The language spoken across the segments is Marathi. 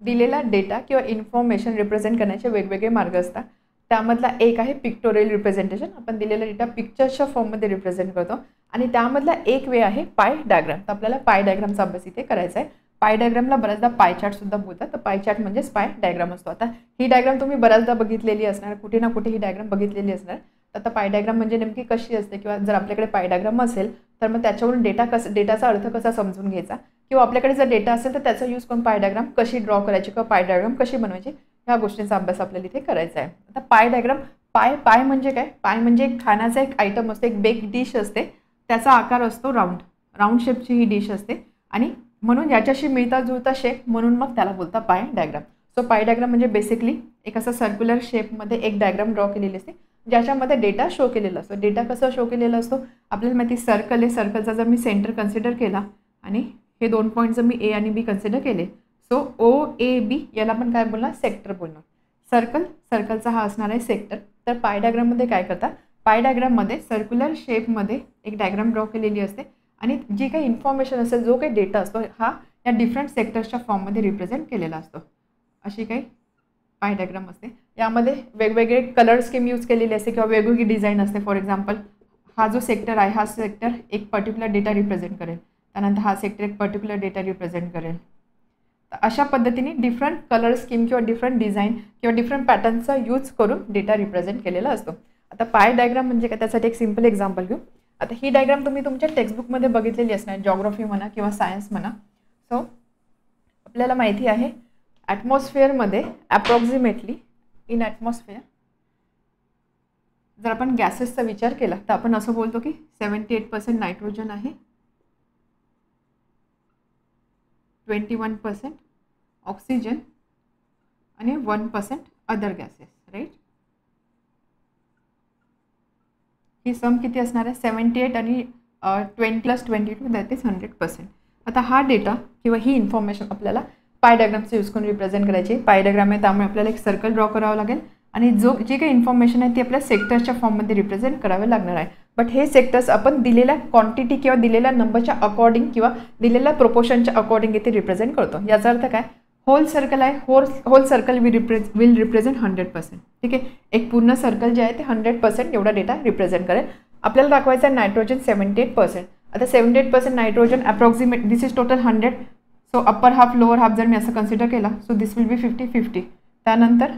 दिलेला डेटा किंवा इन्फॉर्मेशन रिप्रेझेंट करण्याचे वेगवेगळे मार्ग असतात. त्यामधला एक आहे पिक्टोरियल रिप्रेझेंटेशन. आपण दिलेला डेटा पिक्चर्सच्या फॉर्ममध्ये रिप्रेझेंट करतो. आणि त्यामधला एक वे आहे पाय डायग्राम. तर आपल्याला पाय डायग्रामचा अभ्यास इथे करायचा आहे. पाय डायग्रामला बऱ्याचदा पाय चार्टसुद्धा बोलतात. तर पाय चार्ट म्हणजेच पाय डायग्राम असतो. आता ही डायग्राम तुम्ही बऱ्याचदा बघितलेली असणार, कुठे ना कुठे ही डायग्राम बघितलेली असणार. आता पाय डायग्राम म्हणजे नेमकी कशी असते, किंवा जर आपल्याकडे पाय डायग्राम असेल तर मग त्याच्यावरून डेटाचा अर्थ कसा समजून घ्यायचा, किंवा आपल्याकडे जर डेटा असेल तर त्याचा यूज करून पाय डायग्राम कशी ड्रॉ करायची किंवा पाय डायग्राम कशी बनवायची, ह्या गोष्टींचा अभ्यास आपल्याला इथे करायचा आहे. आता पाय डायग्राम, पाय म्हणजे काय? पाय म्हणजे एक खाण्याचा एक आयटम असते, एक बेक डिश असते. त्याचा आकार असतो राऊंड शेपची ही डिश असते. आणि म्हणून याच्याशी मिळता जुळता शेप, म्हणून मग त्याला बोलता pie diagram. So pie diagram म्हणजे बेसिकली एक असं सर्क्युलर शेपमध्ये एक डायग्राम ड्रॉ केलेली असते, ज्याच्यामध्ये डेटा शो केलेला असतो. डेटा कसा शो केलेला असतो? आपल्याला माहिती सर्कल आहे. सर्कलचा जर मी सेंटर कन्सिडर केला आणि हे 2 पॉईंट जर मी ए आणि बी कन्सिडर केले, सो OAB याला आपण काय बोलणार? सेक्टर बोलणार. सर्कलचा हा असणार आहे सेक्टर. तर पाय डायग्राममध्ये काय करतात? पाय डायग्राममध्ये सर्क्युलर शेपमध्ये एक डायग्राम ड्रॉ केलेली असते आणि जी काही इन्फॉर्मेशन असेल, जो काही डेटा असतो, हा या डिफरंट सेक्टर्सच्या फॉर्ममध्ये रिप्रेझेंट केलेला असतो. अशी काही पाय डायग्राम असते. यामध्ये वेगवेगळे कलर स्कीम यूज केलेली असते किंवा वेगवेगळी डिझाईन असते. फॉर एक्झाम्पल, हा जो सेक्टर आहे, हा सेक्टर एक पर्टिक्युलर डेटा रिप्रेझेंट करेल. त्यानंतर हा सेक्टर एक पर्टिक्युलर डेटा रिप्रेझेंट करेल. तर अशा पद्धतीने डिफरंट कलर स्कीम किंवा डिफरंट डिझाईन किंवा डिफरंट पॅटर्नचा यूज करून डेटा रिप्रेझेंट केलेला असतो. आता पाय डायग्राम म्हणजे काय? त्यासाठी एक सिम्पल एक्झाम्पल घेऊ. आता ही डायग्राम तुम्ही तुमच्या टेक्स्टबुकमध्ये बघितलेली असणार, जॉग्राफी म्हणा किंवा सायन्स म्हणा. सो आपल्याला माहिती आहे ॲटमॉस्फिअरमध्ये ॲप्रॉक्सिमेटली इन ॲटमॉस्फिअर जर आपण गॅसेसचा विचार केला तर आपण असं बोलतो की 78% नायट्रोजन आहे, 21% ऑक्सिजन आणि 1% अदर गॅसेस, राईट. ही सम किती असणार आहे? 78 आणि 20 + 22 दॅट इज 100%. आता हा डेटा किंवा ही इन्फॉर्मेशन आपल्याला पाय डायग्रामचा यूज करून रिप्रेझेंट करायची. पाय डायग्राम आहे त्यामुळे आपल्याला एक सर्कल ड्रॉ करावं लागेल आणि जी काही इन्फॉर्मेशन आहे ती आपल्या सेक्टर्सच्या फॉर्ममध्ये रिप्रेझेंट करावे लागणार आहे. बट हे सेक्टर्स आपण दिलेल्या क्वांटिटी किंवा दिलेल्या नंबरच्या अकॉर्डिंग किंवा दिलेल्या प्रोपोर्शनच्या अकॉर्डिंग इथे रिप्रेझेंट करतो. याचा अर्थ काय? होल सर्कल आहे, होल सर्कल विल रिप्रेझेंट 100%. ठीक आहे, एक पूर्ण सर्कल जे आहे ते 100% एवढा डेटा रिप्रेझेंट करेल. आपल्याला दाखवायचं आहे नायट्रोजन 78%. आता 78% nitrogen approximate, this is total 100. So upper half lower half जर मी असं कन्सिडर केला, सो दिस विल बी 50-50. त्यानंतर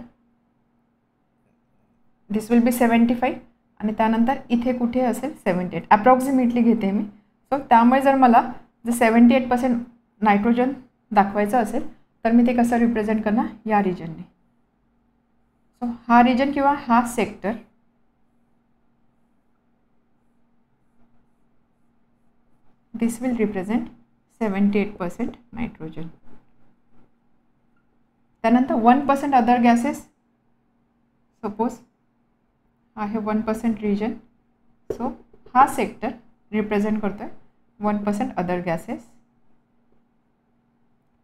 दिस विल बी 75 आणि त्यानंतर इथे कुठे असेल 78. अप्रॉक्सिमेटली घेते मी. सो त्यामुळे जर मला जर 78% नायट्रोजन दाखवायचं असेल तर मी ते कसं रिप्रेझेंट करणार? या रिजनने. सो हा रिजन किंवा हा sector this will represent 78% nitrogen. त्यानंतर 1% अदर गॅसेस. सपोज आहे 1% रिजन. सो हा सेक्टर रिप्रेझेंट करतोय 1% अदर गॅसेस.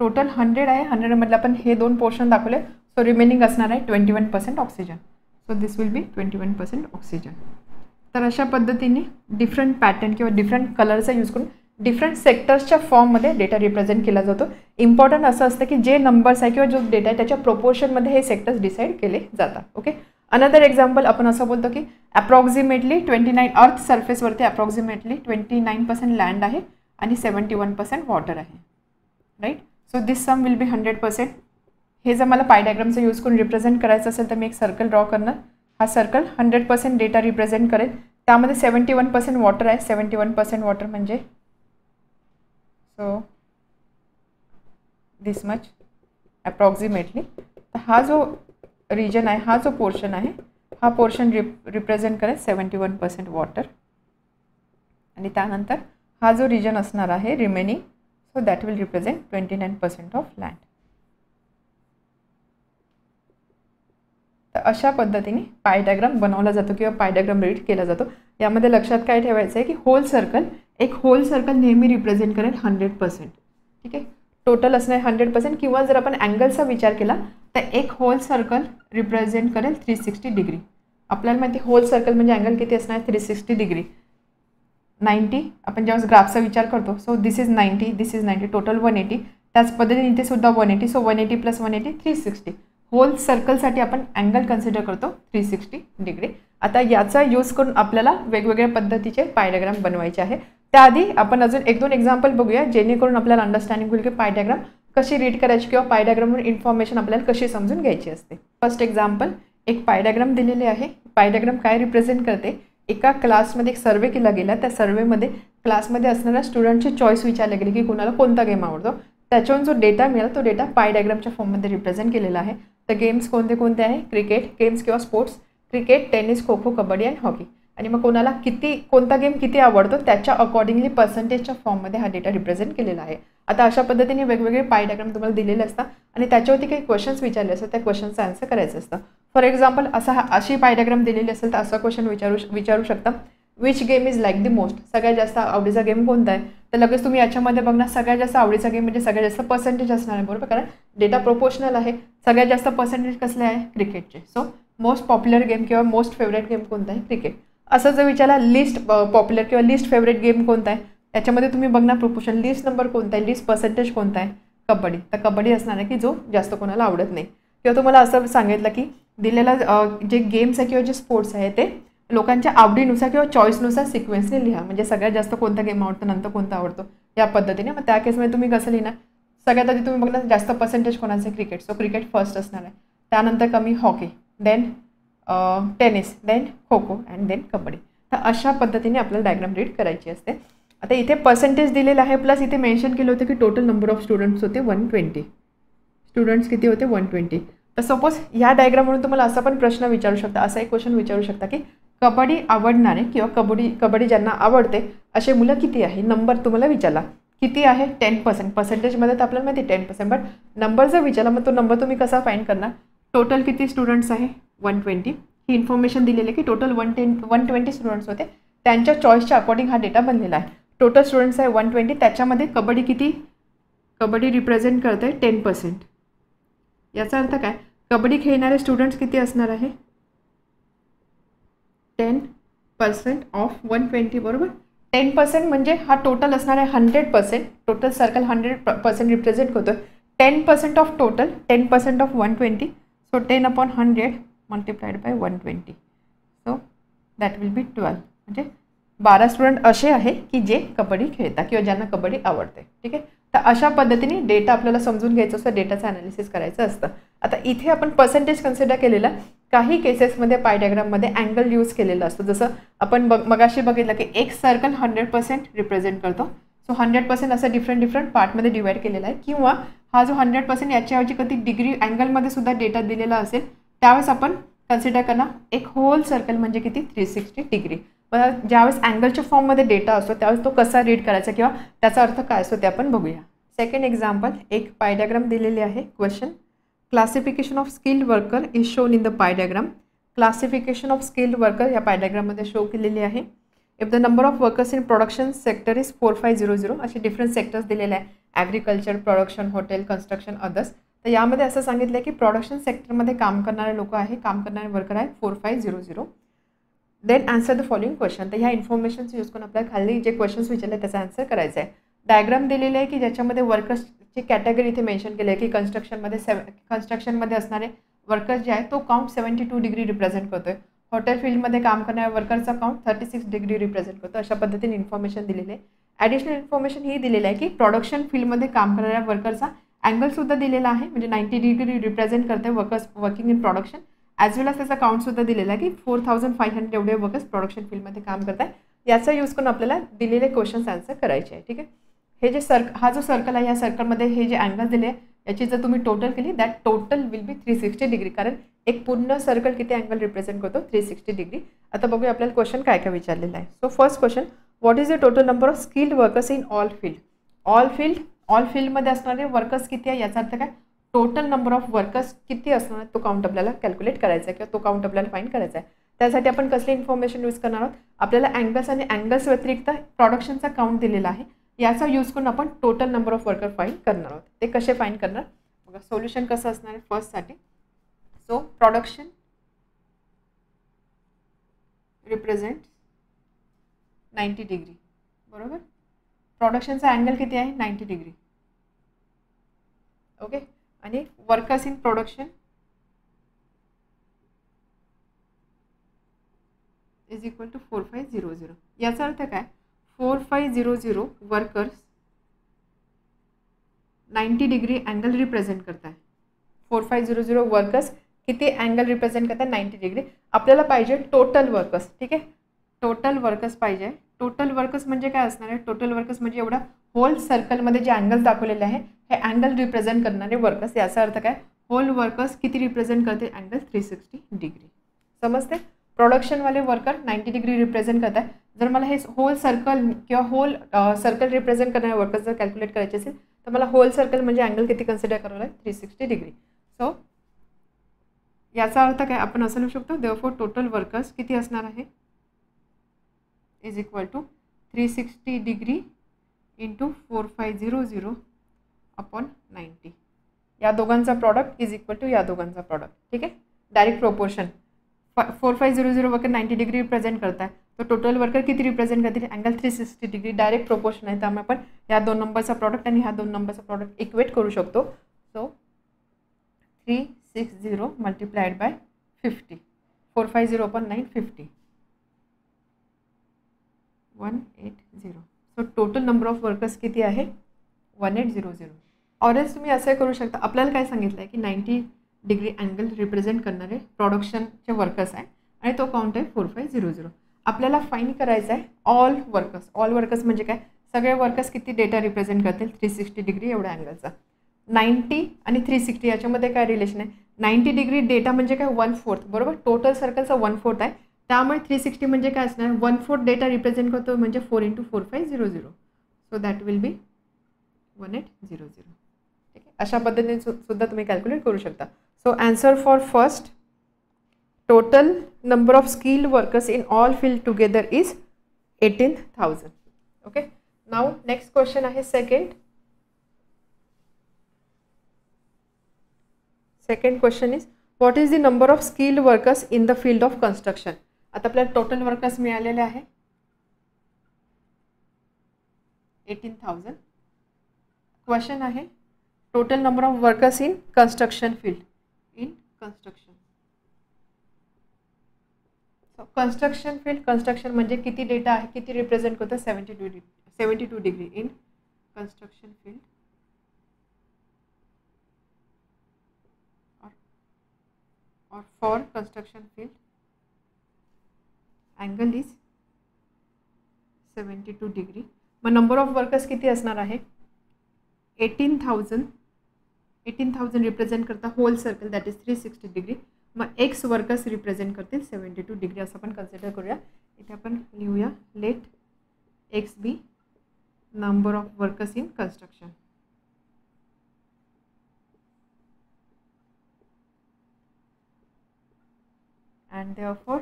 टोटल 100 आहे. 100 मधलं आपण हे 2 पोर्शन दाखवले. सो रिमेनिंग असणार आहे 21% oxygen. So this will be 21% oxygen. तर अशा पद्धतीने डिफरंट पॅटर्न किंवा डिफरंट कलरचा यूज करून डिफरंट सेक्टर्सच्या फॉर्ममध्ये डेटा रिप्रेझेंट केला जातो. इम्पॉर्टंट असं असतं की जे नंबर्स आहे किंवा जो डेटा आहे त्याच्या प्रोपोर्शनमध्ये हे सेक्टर्स डिसाईड केले जातात. ओके, अनदर एक्झाम्पल आपण असं बोलतो की अप्रॉक्सिमेटली 29 अर्थ सर्फेसवरती अप्रॉक्सिमेटली 29% लँड आहे आणि 71% वॉटर आहे, right. So this sum will be 100%. हे जर मला पाय डायग्रामचा यूज करून रिप्रेझेंट करायचं असेल तर मी एक सर्कल ड्रॉ करणार. हा सर्कल 100% डेटा रिप्रेझेंट करेल. त्यामध्ये 71% वॉटर आहे. 71% वॉटर म्हणजे सो दिस मच अप्रॉक्सिमेटली. तर हा जो रिजन आहे, हा जो पोर्शन आहे, हा पोर्शन रिप्रेझेंट करेल 71% वॉटर. आणि त्यानंतर हा जो रिजन असणार आहे remaining, so that will represent 29% of land. तर अशा पद्धतीने पाय डायग्राम बनवला जातो किंवा पाय डायग्राम रीड केला जातो. यामध्ये लक्षात काय ठेवायचं आहे की होल सर्कल नेहमी रिप्रेझेंट करेल 100%. ठीक आहे, टोटल असणार 100%. किंवा जर आपण अँगलचा विचार केला तर एक होल सर्कल रिप्रेझेंट करेल 360 डिग्री. आपल्याला माहिती होल सर्कल म्हणजे अँगल किती असणार? 360 डिग्री. 90 आपण जेव्हा ग्राफचा विचार करतो, so this is 90, this is 90, total 180. त्याच पद्धतीने इथे सुद्धा 180, सो 180 प्लस 180 360. होल सर्कलसाठी आपण अँगल कन्सिडर करतो 360 डिग्री. आता याचा यूज करून आपल्याला वेगवेगळ्या पद्धतीचे पाय डायग्राम बनवायचे आहे. त्याआधी आपण अजून 1-2 एक्झाम्पल बघूया जेणेकरून आपल्याला अंडरस्टँडिंग होईल की पाय डायग्राम कशी रीड करायची किंवा पाय डायग्रामवरून इन्फॉर्मेशन आपल्याला कशी समजून घ्यायची असते. फर्स्ट एक्झाम्पल, एक पाय डायग्राम दिलेले आहे. पाय डायग्राम काय रिप्रेझेंट करते, एका क्लासमध्ये एक सर्वे केला गेला, त्या सर्वेमध्ये क्लासमध्ये असणाऱ्या स्टुडंटची चॉईस विचारली गेली की कुणाला कोणता गेम आवडतो. त्याच्यावरून जो डेटा मिळाला तो डेटा पाय डायग्रामच्या फॉर्ममध्ये रिप्रेझेंट केलेला आहे. तर गेम्स कोणते कोणते आहे, क्रिकेट गेम्स किंवा sports, cricket, tennis, kho kho, kabaddi आणि हॉकी. आणि मग कोणाला कोणता गेम किती आवडतो त्याच्या अकॉर्डिंगली पर्सेंटेजच्या फॉर्ममध्ये हा डेटा रिप्रेझेंट केलेला आहे. आता अशा पद्धतीने वेगवेगळे पाय डायग्राम तुम्हाला दिलेले असतात आणि त्याच्यावरती काही क्वेश्चन्स विचारले असतात, त्या क्वेश्चनचं आन्सर करायचं असतं. फॉर एक्झाम्पल अशी पाय डायग्राम दिलेली असेल तर असा क्वेश्चन विचारू शकता, which game is like the most, सगळ्यात जास्त आवडीचा गेम कोणता आहे. तर लगेच तुम्ही याच्यामध्ये बघणार सगळ्यात जास्त आवडीचा गेम म्हणजे सगळ्यात जास्त पर्सेंटेज असणार आहे, बरोबर, कारण डेटा प्रोपोर्शनल आहे. सगळ्यात जास्त पर्सेंटेज कसले आहे, क्रिकेटचे. सो मोस्ट पॉप्युलर गेम किंवा मोस्ट फेवरेट गेम कोणता आहे, क्रिकेट. असं जर विचारला लिस्ट पॉप्युलर किंवा लिस्ट फेवरेट गेम कोणता आहे, त्याच्यामध्ये तुम्ही बघणार प्रोपोर्शन, लिस्ट नंबर कोणता आहे, लिस्ट पर्सेंटेज कोणता आहे, कबड्डी. तर कबड्डी असणार आहे की जो जास्त कोणाला आवडत नाही. किंवा तुम्हाला असं सांगितलं की दिलेला जे गेम्स आहे किंवा जे स्पोर्ट्स आहे ते लोकांच्या आवडीनुसार किंवा चॉईसनुसार सिक्वेन्सने लिहा, म्हणजे सगळ्यात जास्त कोणता गेम आवडतो, नंतर कोणता आवडतो, या पद्धतीने. मग त्या केसमध्ये तुम्ही कसं लिहिणार, सगळ्यात आधी तुम्ही बघणार जास्त पर्सेंटेज कोणाचं, क्रिकेट, सो क्रिकेट फर्स्ट असणार आहे. त्यानंतर कमी hockey, then tennis, then kho kho and then kabaddi. तर अशा पद्धतीने आपल्याला डायग्राम रीड करायची असते. आता इथे पर्सेंटेज दिलेलं आहे, प्लस इथे मेन्शन केलं होतं की टोटल नंबर ऑफ स्टुडंट्स होते 120. स्टुडंट्स किती होते, 120. तर सपोज ह्या डायग्रामवरून तुम्हाला असा पण प्रश्न विचारू शकता, असा एक क्वेश्चन विचारू शकता की कबड्डी आवडणारे किंवा कबड्डी ज्यांना आवडते असे मुलं किती आहे. नंबर तुम्हाला विचारला किती आहे, 10%. पर्सेंटेजमध्ये तर आपल्याला माहिती 10%, बट नंबर जर विचारला मग तो नंबर तुम्ही कसा फाईंड करणार. टोटल किती स्टुडंट्स आहे, 120. ही इन्फॉर्मेशन दिलेली आहे की टोटल 120 स्टुडंट्स होते, त्यांच्या चॉईसच्या अकॉर्डिंग हा डेटा बनलेला आहे. टोटल स्टुडंट्स आहे 120, त्याच्यामध्ये कबड्डी किती, कबड्डी रिप्रेझेंट करत आहे 10%. याचा अर्थ काय, कबड्डी खेळणारे स्टुडंट्स किती असणार आहे, 10% ऑफ 120, बरोबर. 10% म्हणजे हा टोटल असणार आहे 100%. टोटल सर्कल 100% रिप्रेझेंट करतो. 10% of total, 10% of 120, so 10/100 multiplied by 120, so that will बी 12. म्हणजे 12 स्टुडंट असे आहे की जे कबड्डी खेळतात किंवा ज्यांना कबड्डी आवडते. ठीक आहे. तर अशा पद्धतीने डेटा आपल्याला समजून घ्यायचं असतं, डेटाचं ॲनालिसिस करायचं असतं. आता इथे आपण पर्सेंटेज कन्सिडर केलेलं, काही केसेसमध्ये पाय डायग्राममध्ये अँगल यूज केलेला असतो. जसं आपण मगाशी बघितलं की एक सर्कल 100% रिप्रेझेंट करतो, सो 100% असं डिफरंट पार्टमध्ये डिवाइड केलेला आहे. किंवा हा जो 100% याच्याऐवजी कधी डिग्री अँगलमध्ये सुद्धा डेटा दिलेला असेल त्यावेळेस आपण कन्सिडर करणार एक होल सर्कल म्हणजे किती, 360 डिग्री. पण ज्यावेळेस अँगलच्या फॉर्ममध्ये डेटा असतो त्यावेळेस तो कसा रीड करायचा किंवा त्याचा अर्थ काय असतो ते आपण बघूया. सेकंड एक्झाम्पल, एक पाय डायग्राम दिलेली आहे. Question, classification of skilled worker is shown in the pie diagram. Classification of skilled worker या पाय डायग्राममध्ये शो केलेली आहे. If the number of workers in production sector is 4500, असे डिफरंट सेक्टर्स दिलेले आहे, agriculture, production, hotel, construction, others. तर यामध्ये असं सांगितलं आहे की प्रोडक्शन सेक्टरमध्ये काम करणारे लोक आहे, काम करणारे वर्कर आहे 4500. Then answer the following question. तर ह्या इन्फॉर्मेशनचं यूज करून आपल्याला खाली जे क्वेश्चन्स विचारले त्याचा आन्सर करायचा आहे. डायग्राम दिलेले आहे की ज्याच्यामध्ये वर्कर्सची कॅटेगरी इथे मेन्शन केली आहे की कन्स्ट्रक्शनमध्ये असणारे वर्कर्स जे आहे तो काउंट 72 डिग्री रिप्रेझेंट करतोय. हॉटेल फील्डमध्ये काम करणाऱ्या वर्करचा काउंट 36 डिग्री रिप्रेझेंट करतो. अशा पद्धतीने इन्फॉर्मेशन दिलेली आहे. ॲडिशनल इन्फॉर्मेशन ही दिलेली आहे की प्रोडक्शन फील्डमध्ये काम करणाऱ्या वर्करचा अँगलसुद्धा दिलेला आहे, म्हणजे 90 डिग्री रिप्रेझेंट करते workers working in production. As well as त्याचा काउंटसुद्धा दिलेला आहे की 4500 एवढे वर्कर्स प्रोडक्शन फील्डमध्ये काम करत आहे. याचा यूज करून आपल्याला दिलेले क्वेश्चन्स आन्सर करायचे आहे. ठीक आहे. हे जे हा जो सर्कल आहे या सर्कलमध्ये हे जे अँगल दिले आहे याची जर तुम्ही टोटल केली that total will be 360 degree, कारण एक पूर्ण सर्कल किती अँगल रिप्रेझेंट करतो, 360 डिग्री. आता बघूया आपल्याला क्वेश्चन काय काय विचारलेला आहे. So first question, what is the total number of skilled workers in all field. All फील्डमध्ये असणारे वर्कर्स किती आहे याचा अर्थ काय, टोटल नंबर ऑफ वर्कर्स किती असणार तो काउंट आपल्याला कॅल्क्युलेट करायचा आहे किंवा तो काउंट आपल्याला फाइंड करायचा आहे. त्यासाठी आपण कसली इन्फॉर्मेशन यूज करणार आहोत, आपल्याला अँगल्स आणि अँगल्स व्यतिरिक्त प्रोडक्शनचा काउंट दिलेला आहे, याचा यूज करून आपण total number of worker find करणार आहोत. ते कसे फाइंड करणार बघा. सोल्युशन कसं असणार आहे फर्स्टसाठी. सो प्रोडक्शन रिप्रेझेंट 90 डिग्री, बरोबर. प्रोडक्शनचा अँगल किती आहे, 90 डिग्री. ओके. आणि workers in production is equal to 4500. याचा अर्थ काय, 4500 वर्कर्स 90 डिग्री अँगल रिप्रेझेंट करत आहे. 4500 वर्कर्स किती अँगल रिप्रेझेंट करतात, 90 डिग्री. आपल्याला पाहिजे टोटल वर्कर्स. ठीक आहे, टोटल वर्कर्स पाहिजे. टोटल वर्कर्स म्हणजे काय असणार आहे, टोटल वर्कर्स म्हणजे एवढा होल सर्कलमध्ये जे अँगल दाखवलेले आहे हे अँगल रिप्रेझेंट करणारे वर्कर्स. याचा अर्थ काय, होल वर्कर्स किती रिप्रेझेंट करते, अँगल 360 डिग्री. समजते. प्रोडक्शनवाले वर्कर 90 डिग्री रिप्रेझेंट करत आहे. जर मला हे होल सर्कल किंवा होल सर्कल रिप्रेझेंट करणारे वर्कर्स जर कॅल्क्युलेट करायचे असेल तर मला होल सर्कल म्हणजे अँगल किती कन्सिडर करावं लागेल, 360 डिग्री. सो याचा अर्थ काय, आपण असं लिहू शकतो देअरफॉर टोटल वर्कर्स किती असणार आहे, is equal to 360 degree into 4500 upon 90. या दोघांचा प्रॉडक्ट इज इक्वल टू या दोघांचा प्रॉडक्ट. ठीक आहे, direct proportion. 4500 worker 90 degree represent करत आहे, तर टोटल वर्कर किती रिप्रेझेंट करतील, अँगल 360 डिग्री. डायरेक्ट प्रोपोर्शन आहे, त्यामुळे आपण ह्या दोन नंबरचा प्रॉडक्ट आणि ह्या दोन नंबरचा प्रॉडक्ट इक्वेट करू शकतो. So 360 multiplied bye 50, 450 upon 9, 50, 180. So total number of workers किती आहे, 1800. ऑरेस तुम्ही असं करू शकता, आपल्याला काय सांगितलं आहे की 90 डिग्री अँगल रिप्रेझेंट करणारे प्रोडक्शनचे वर्कर्स आहे आणि तो काउंट आहे 4500. आपल्याला फाईंड करायचं आहे ऑल वर्कर्स. ऑल वर्कर्स म्हणजे काय, सगळे वर्कर्स किती डेटा रिप्रेझेंट करतील 360 डिग्री एवढ्या अँगलचा. 90 आणि 360 याच्यामध्ये काय रिलेशन आहे, 90 डिग्री डेटा म्हणजे काय 1/4, बरोबर. टोटल सर्कलचा 1/4 आहे, त्यामुळे 360 म्हणजे काय असणार, 1/4 डेटा रिप्रेझेंट करतो म्हणजे 4 × 4500. सो दॅट विल बी 1800. ठीक आहे, अशा पद्धतीने सुद्धा तुम्ही कॅल्क्युलेट करू शकता. So answer for first, total number of skilled workers in all field together is 18,000. Okay. Now next question आहे second. Second question is what is the number of skilled workers in the field of construction. आता आपल्याला टोटल वर्कर्स मिळालेले आहे 18,000. क्वेश्चन आहे total number of workers in construction field. In construction, so construction field, construction म्हणजे किती डेटा आहे, किती रिप्रेझेंट करतं, 72 डिग्री इन कन्स्ट्रक्शन फील्ड. और for construction field angle is 72 degree. मग नंबर ऑफ वर्कर्स किती असणार आहे, 18,000 रिप्रेझेंट करता whole circle that is 360 degree. मग एक्स वर्कर्स रिप्रेझेंट करतील 72 डिग्री असं आपण कन्सिडर करूया. इथे आपण लिहूया let x be number of workers in construction. And therefore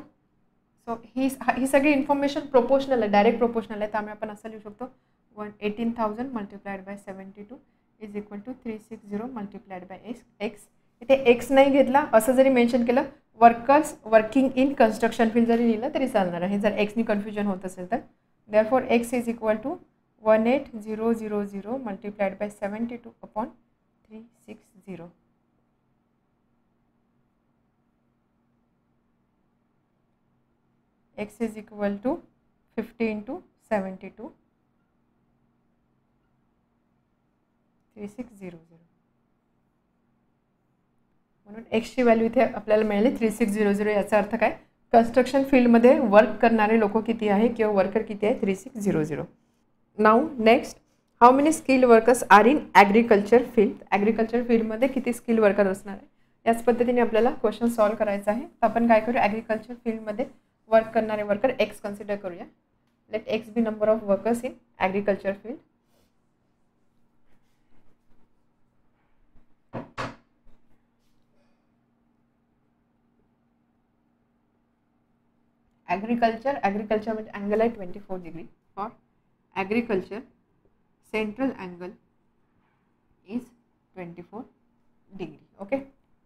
so ही सगळी इन्फॉर्मेशन प्रोपोर्शनल आहे, डायरेक्ट प्रोपोर्शनल आहे, त्यामुळे आपण असं लिहू शकतो 18,000 multiplied by 72 is equal to 360 multiplied by x. इथे एक्स नाही घेतला असं जरी मेन्शन केलं, workers working in construction field जरी लिहिलं तरी चालणार आहे जर एक्सनी कन्फ्युजन होत असेल तर. Therefore X is equal to 18,000 multiplied by 72 upon 360. x is equal to 50 into 72 3600. म्हणून x ची व्हॅल्यू इथे आपल्याला मिळाली 3600. याचा अर्थ काय, कन्स्ट्रक्शन फील्डमध्ये वर्क करणारे लोक किती आहे किंवा वर्कर किती आहे, 3600. Now next, how many skilled workers are in agriculture field. Agriculture फील्डमध्ये किती स्किल्ड वर्कर असणार आहे, याच पद्धतीने आपल्याला क्वेश्चन सॉल्व करायचा आहे. तर आपण काय करू, ॲग्रिकल्चर फील्डमध्ये वर्क करणारे वर्कर एक्स कन्सिडर करूया. Let x be number of workers in agriculture field. Agriculture म्हणजे अँगल आहे 24 degree. For agriculture central angle is 24 degree. Okay.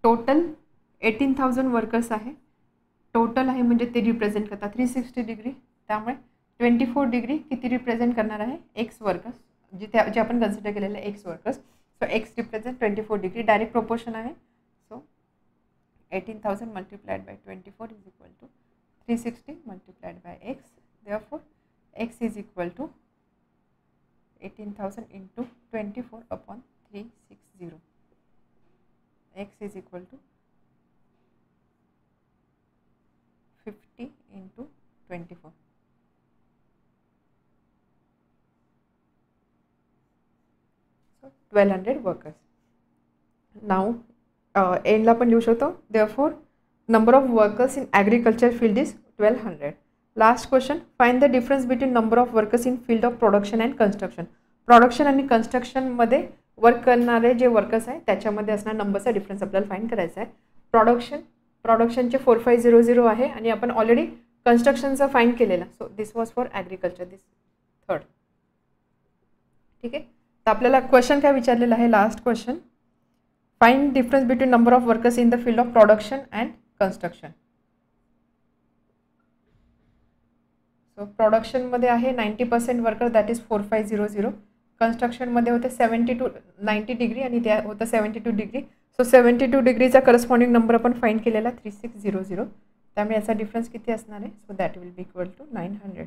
Total 18,000 workers आहे, टोटल आहे म्हणजे ते रिप्रेझेंट करतात 360 डिग्री, त्यामुळे 24 डिग्री किती रिप्रेझेंट करणार आहे, एक्स वर्कर्स, जे आपण कन्सिडर केलेले x workers. So x represent 24 degree, direct proportion आहे. So 18,000 multiplied by 24 is equal to 360 multiplied by x. Therefore x is equal to 18,000 into 24 upon 360. X is equal to 50 into 24. So 1200 workers. Now एंडला पण लिहू शकतो. Therefore number of workers in agriculture field is 1200. Last question, find the difference between number of workers in field of production and construction. Production आणि कन्स्ट्रक्शनमध्ये वर्क करणारे जे वर्कर्स आहे त्याच्यामध्ये असणारा नंबरचा डिफरन्स आपल्याला फाइंड करायचा आहे. प्रोडक्शनचे 4500 आहे आणि आपण ऑलरेडी कन्स्ट्रक्शनचा फाइंड केलेला. So this was for agriculture, this third. ठीक आहे. तर आपल्याला क्वेश्चन काय विचारलेला आहे, last question, find difference between number of workers in the field of production and construction. So प्रोडक्शनमध्ये आहे 90% वर्कर, दॅट इज 4500. कन्स्ट्रक्शनमध्ये होते 70 to 90 डिग्री आणि त्या होतं 72 डिग्री. सो 72 डिग्रीचा करस्पॉन्डिंग नंबर आपण फाइंड केलेला 3600. त्यामुळे याचा डिफरन्स किती असणार आहे, so that will be equal to 900.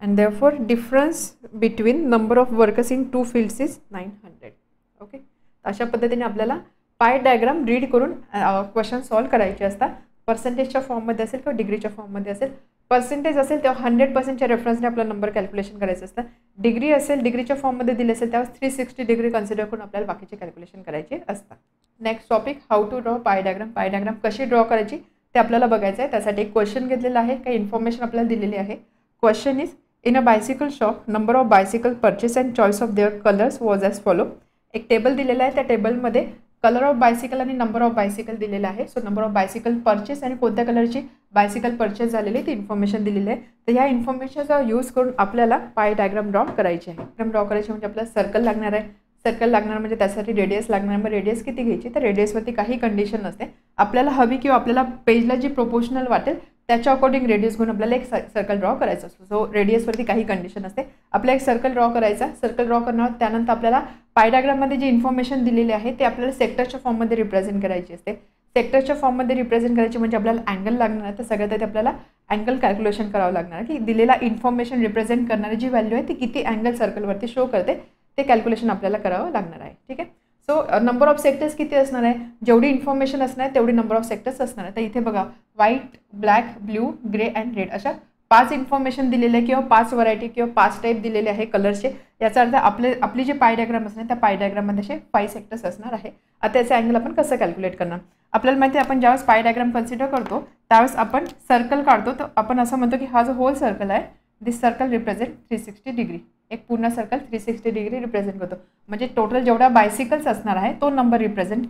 And therefore difference between number of workers in two fields is 900. Okay. अशा पद्धतीने आपल्याला पाय डायग्राम रीड करून क्वेश्चन सॉल्व करायचे असतात. पर्सेंटेजच्या फॉर्ममध्ये असेल किंवा डिग्रीच्या फॉर्ममध्ये असेल. पर्सेंटेज असेल तेव्हा 100%च्या रेफरन्सने आपला नंबर कॅल्क्युलेशन करायचं असतं. डिग्री असेल, डिग्रीच्या फॉर्ममध्ये दिले असेल तेव्हा 360 डिग्री कन्सिडर करून आपल्याला बाकीचे कॅल्क्युलेशन करायचे असतात. Next topic, how to draw pie diagram. Pie diagram कशी ड्रॉ करायची ते आपल्याला बघायचं आहे. त्यासाठी एक क्वेश्चन घेतलेला आहे, काही इन्फॉर्मेशन आपल्याला दिलेली आहे. Question is, in a bicycle shop number of bicycle purchase and choice of their colours was as follow. एक टेबल दिलेला आहे, त्या टेबलमध्ये कलर ऑफ बायसिकल आणि नंबर ऑफ बायसिकल दिलेला आहे. So number of bicycle purchase आणि कोणत्या कलरची बायसिकल परचेस झालेली ती इन्फॉर्मेशन दिलेली आहे. तर ह्या इन्फॉर्मेशनचा यूज करून आपल्याला पाय डायग्राम ड्रॉ करायची आहे. ड्रॉ करायची म्हणजे आपल्याला सर्कल लागणार आहे. सर्कल लागणार म्हणजे त्यासाठी रेडियस लागणार. मग रेडियस किती घ्यायची, तर रेडियसवरती काही कंडिशन नसते. आपल्याला हवी किंवा आपल्याला पेजला जी प्रोपोर्शनल वाटेल त्याच्या अकॉर्डिंग रेडियस घेऊन आपल्याला एक सर्कल ड्रॉ करायचा असतो. सो रेडियसवरती काही कंडिशन असते. आपल्याला एक सर्कल ड्रॉ करायचा. सर्कल ड्रॉ करणार, त्यानंतर आपल्याला पाय डायग्राममध्ये जी इन्फॉर्मेशन दिलेली आहे ते आपल्याला सेक्टरच्या फॉर्ममध्ये रिप्रेझेंट करायची असते. सेक्टरच्या फॉर्ममध्ये रिप्रेझेंट करायची म्हणजे आपल्याला अँगल लागणार आहे. तर सगळ्यात आधी आपल्याला अँगल कॅल्क्युलेशन करावं लागणार आहे की दिलेला इन्फॉर्मेशन रिप्रेझेंट करणारी जी व्हॅल्यू आहे ती किती अँगल सर्कलवरती शो करते ते कॅल्क्युलेशन आपल्याला करावं लागणार आहे. ठीक आहे. सो नंबर ऑफ सेक्टर्स किती असणार आहे, जेवढी इन्फॉर्मेशन असणार आहे तेवढी नंबर ऑफ सेक्टर्स असणार आहे. तर इथे बघा, white, black, blue, grey and red अशा 5 इन्फॉर्मेशन दिलेले आहे किंवा 5 व्हरायटी किंवा 5 टाईप दिलेले आहे कलर्सचे. याचा अर्थ आपली जे पाय डायग्राम असणार त्या पाय डायग्राममध्ये असे 5 सेक्टर्स असणार आहे. आता त्याचे अँगल आपण कसं कॅल्क्युलेट करणार. आपल्याला माहिती आहे आपण ज्यावेळेस पाय डायग्राम कन्सिडर करतो त्यावेळेस आपण सर्कल काढतो. तर आपण असं म्हणतो की हा जो होल सर्कल आहे, दिस सर्कल रिप्रेझेंट 360 डिग्री. एक पूर्ण सर्कल 360 डिग्री रिप्रेझेंट करतो. म्हणजे टोटल जेवढा बायसिकल्स असणार आहे तो नंबर रिप्रेझेंट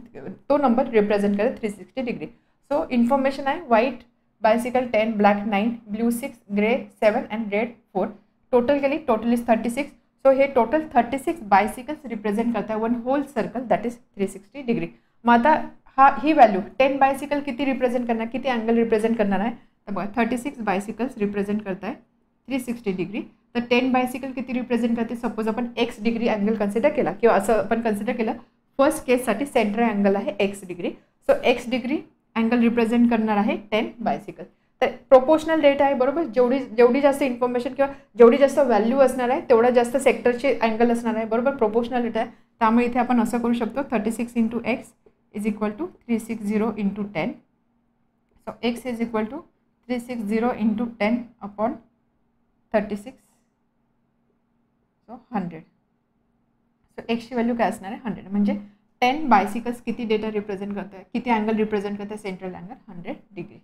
करत 360 डिग्री. सो इन्फॉर्मेशन आहे, white bicycle 10, black 9, blue 6, grey 7 and red 4. Total केली, टोटल इज 36. सो हे टोटल 36 बायसिकल्स रिप्रेझेंट करत आहे one whole circle, that is 360 degree. मग आता ही व्हॅल्यू 10 बायसिकल किती रिप्रेझेंट करणार, किती अँगल रिप्रेझेंट करणार आहे, तर बघा 36 बायसिकल्स रिप्रेझेंट करत आहे 360 डिग्री. तर 10 बायसिकल किती रिप्रेझेंट करते, सपोज आपण एक्स डिग्री अँगल कन्सिडर केला किंवा असं आपण कन्सिडर केलं फर्स्ट केससाठी सेंटर अँगल आहे x degree. So x degree angle represent करणार आहे 10 बायसिकल. तर प्रोपोर्शनल रेट आहे बरोबर. जेवढी जास्त इन्फॉर्मेशन किंवा जेवढी जास्त व्हॅल्यू असणार आहे तेवढा जास्त सेक्टरचे अँगल असणार आहे बरोबर. प्रोपोर्शनल रेट आहे. त्यामुळे इथे आपण असं करू शकतो 36 into x is equal to 360 into 10. So x is equal to 360 into 10 upon 36. So 100. So एक्सची व्हॅल्यू काय असणार आहे 100. म्हणजे 10 बायसिकल्स किती डेटा रिप्रेझेंट करत आहे, किती अँगल रिप्रेझेंट करत आहे, सेंट्रल अँगल 100 डिग्री.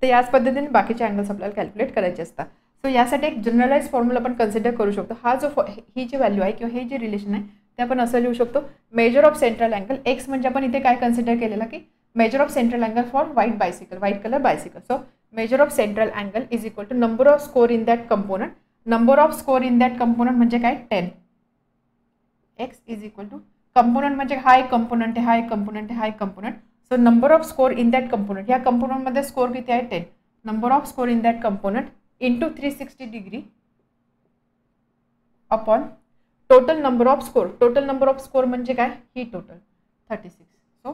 तर याच पद्धतीने बाकीचे अँगल्स आपल्याला कॅल्क्युलेट करायचे असतात. सो यासाठी एक जनरलाइज फॉर्म्युला आपण कन्सिडर करू शकतो. हा जो ही जी व्हॅल्यू आहे किंवा हे जे रिलेशन आहे ते आपण असं लिहू शकतो, measure of central angle. X म्हणजे आपण इथे काय कन्सिडर केलेलं की measure of central angle for white bicycle, white colour bicycle. So measure of central angle is equal to number of score in that component. Number of score in that component म्हणजे काय 10. X is equal to component म्हणजे हा एक कंपोनंट आहे, हा एक कंपोनंट आहे, हा एक component. So number of score in that component, या कंपोनंटमध्ये स्कोर किती आहे 10. Number of score in that component into 360 degree upon total number of score म्हणजे काय, ही टोटल 36. सो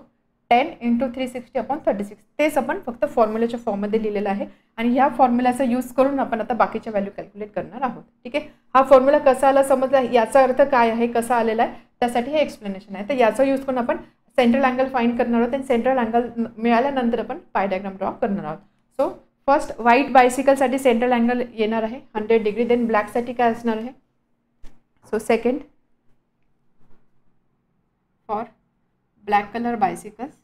10 × 360/36 तेच आपण फक्त फॉर्म्युलाच्या फॉर्ममध्ये लिहिलेलं आहे आणि ह्या फॉर्म्युलाचा यूज करून आपण आता बाकीच्या व्हॅल्यू कॅल्क्युलेट करणार आहोत. ठीक आहे. हा फॉर्म्युला कसा आला समजला, याचा अर्थ काय आहे, कसा आलेला आहे, त्यासाठी हे एक्सप्लेनेशन आहे. तर याचा यूज करून आपण सेंट्रल अँगल फाइंड करणार आहोत आणि सेंट्रल अँगल मिळाल्यानंतर आपण पाय डायग्राम ड्रॉ करणार आहोत. सो फर्स्ट व्हाईट बायसिकलसाठी सेंट्रल अँगल येणार आहे 100 डिग्री. देन ब्लॅकसाठी काय असणार आहे, so second for black colour bicycles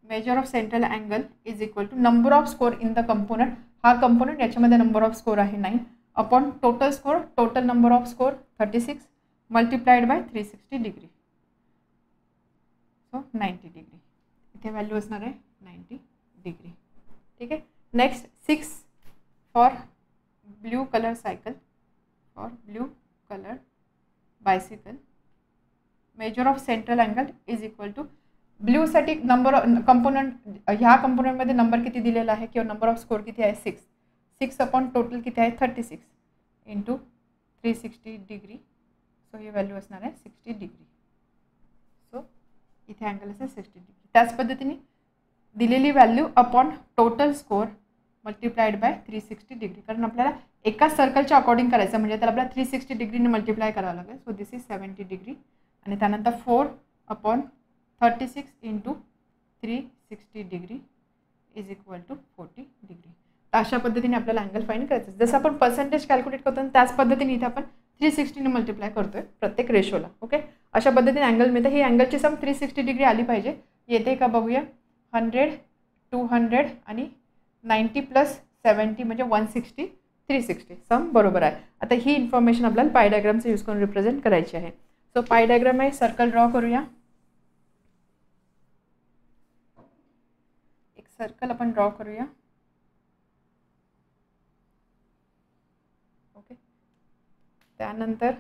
measure of central angle is equal to number of score in the component. हा कंपोनंट याच्यामध्ये नंबर ऑफ स्कोर आहे 9 upon total score, total number of score 36 multiplied by 360 degree. So 90 degree. इथे व्हॅल्यू असणार आहे 90 डिग्री. ठीक आहे. Next 6 for blue colour cycle, for blue colour bicycle measure of central angle is equal to ब्ल्यूसाठी नंबर कंपोनंट, ह्या कंपोनंटमध्ये नंबर किती दिलेला आहे किंवा नंबर ऑफ स्कोर किती आहे 6 अपॉन टोटल किती आहे 36 × 360 डिग्री. सो ही व्हॅल्यू असणार आहे 60 डिग्री. सो इथे अँगल असेल 60 डिग्री. त्याच पद्धतीने दिलेली value upon total score multiplied by 360 degree. कारण आपल्याला एका सर्कलच्या अकॉर्डिंग करायचं म्हणजे त्याला आपल्याला 360 डिग्रीने मल्टिप्लाय करावं लागेल. सो दिस इज 70 डिग्री आणि त्यानंतर 4 upon 36 × 360 degree is equal to 40 degree. तर अशा पद्धतीने आपल्याला अँगल फाइंड करायचं. जसं आपण पर्सेंटेज कॅल्क्युलेट करतो त्याच पद्धतीने इथे आपण 360ने मल्टिप्लाय करतोय प्रत्येक रेशोला. ओके. अशा पद्धतीने अँगल मिळतं. ही अँगलची सम 360 डिग्री आली पाहिजे. येते का बघूया. 100 200 आणि 90 + 70 म्हणजे 160 360 सम बरोबर आहे. आता ही इन्फॉर्मेशन आपल्याला पाय डायग्रामचा यूज करून रिप्रेझेंट करायची आहे. सो पाय डायग्राम आहे, सर्कल ड्रॉ करूया. एक सर्कल आपण ड्रॉ करूया. ओके. त्यानंतर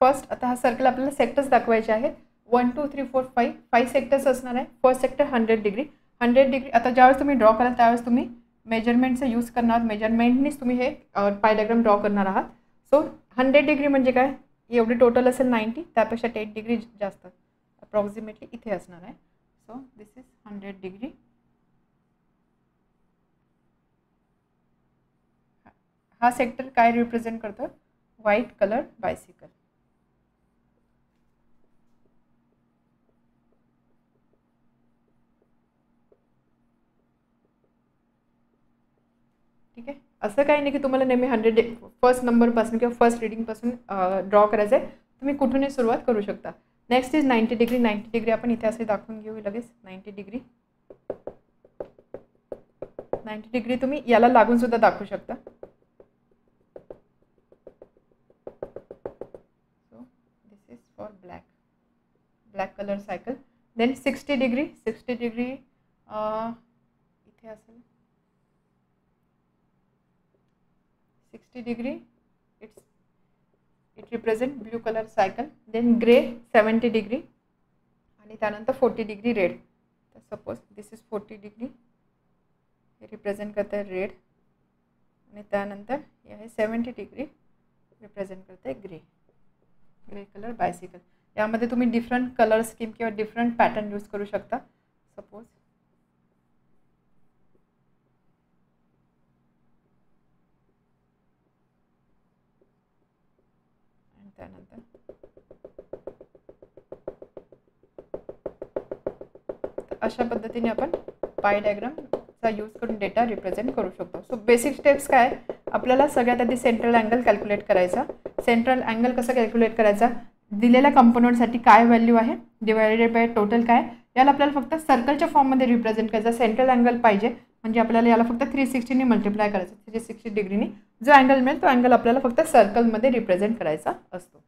फर्स्ट आता हा सर्कल आपल्याला सेक्टर्स दाखवायचे आहेत. 1 2 3 4 5 सेक्टर्स असणार आहे. First sector 100 degree. 100 डिग्री आता ज्यावेळेस तुम्ही ड्रॉ कराल त्यावेळेस तुम्ही मेजरमेंटचा यूज करणार आहात. मेजरमेंटनीच तुम्ही हे पाय डायग्राम ड्रॉ करणार आहात. सो 100 डिग्री म्हणजे काय, एवढी टोटल असेल 90, त्यापेक्षा 10 डिग्री जास्त अप्रॉक्सिमेटली इथे असणार आहे. So this is 100 degree. हा सेक्टर काय रिप्रेझेंट करतो, व्हाईट कलर बायसिकल. ठीक आहे. असं काही नाही की तुम्हाला नेहमी 100 फर्स्ट नंबरपासून किंवा फर्स्ट रीडिंगपासून ड्रॉ करायचं आहे. तुम्ही कुठूनही सुरुवात करू शकता. Next is 90 degree. 90 डिग्री आपण इथे असे दाखवून घेऊ लगेच. 90 डिग्री 90 डिग्री तुम्ही याला लागून सुद्धा दाखवू शकता. So this is for black colour cycle. Then 60 degree. 60 degree इथे असेल 60 degree. It represent blue color cycle. Then gray 70 degree आणि त्यानंतर 40 degree red. तर सपोज दिस इज 40 डिग्री. हे रिप्रेझेंट करतं आहे रेड आणि त्यानंतर हे आहे 70 डिग्री रिप्रेझेंट करतं आहे ग्रे कलर बायसिकल. यामध्ये तुम्ही डिफरंट कलर स्कीम किंवा डिफरंट पॅटर्न यूज करू शकता. सपोज त्यानंतर अशा पद्धतीने आपण पाय डायग्रामचा यूज करून डेटा रिप्रेझेंट करू शकतो. सो बेसिक स्टेप्स काय, आपल्याला सगळ्यात आधी सेंट्रल अँगल कॅल्क्युलेट करायचा. सेंट्रल अँगल कसं कॅल्क्युलेट करायचा, दिलेल्या कंपोनंटसाठी काय व्हॅल्यू आहे डिवायडेड बाय टोटल काय, याला आपल्याला फक्त सर्कलच्या फॉर्ममध्ये रिप्रेझेंट करायचा. सेंट्रल अँगल पाहिजे म्हणजे आपल्याला याला फक्त 360ने मल्टिप्लाय करायचं. 360 डिग्रीने जो अँगल मिळेल तो अँगल आपल्याला फक्त सर्कलमध्ये रिप्रेझेंट करायचा असतो.